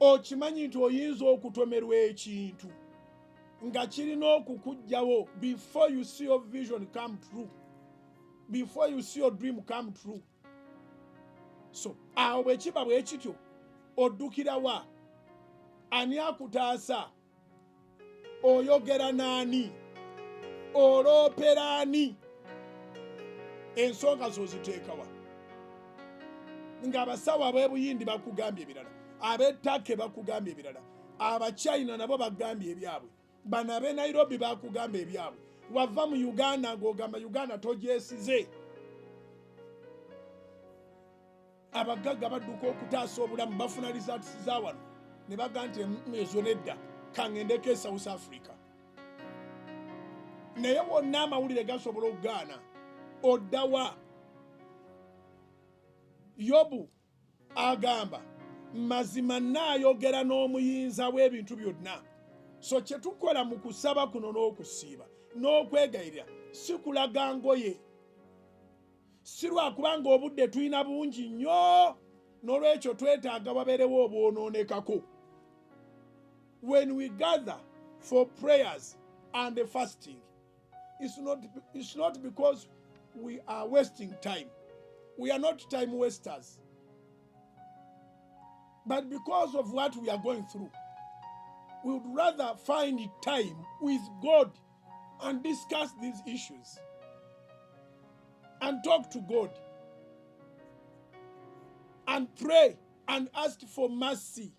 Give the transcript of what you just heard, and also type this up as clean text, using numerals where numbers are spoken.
okimanyi nti oyinza okutomerwa ekintu nga kirina okukujjawo before you see your vision come true, before you see your dream come true. So awo bwe kiba bwe kityo oddukira wa? Ani akutaasa? Oyogera n'ani? Oloopera ani? Ensonga zo ziteeka wa? Ng'abasawo ab'ebuyindi bakugambye ebirala, ab'ettake bakugambye ebirala, abachina nabo bagambye ebyabwe, bano ab'e Nairobi bakugambye ebyabwe. Wava mu Uganda ng'ogamba Uganda togyesize. Abagagga badduka okutaasa obulamu bafuna results za wano ne bagamba nti ezo nedda kangendeko e South Africa. Naye wonna amawulire gasobola okugaana. Oddawa? Yobu agamba mazima nnaayogera n'omuyinza w'ebintu byonna. So kye tukola mu kusaba kuno n'okusiiba n'okwegayirira si kulaga ngoye, si lwakubanga obudde tulina bungi nnyo n'olwekyo twetaaga wabeerewo obwonoonekako. When we gather for prayers and fasting, it's not because we are wasting time. We are not time wasters. But because of what we are going through, we would rather find time with God and discuss these issues and talk to God and pray and ask for mercy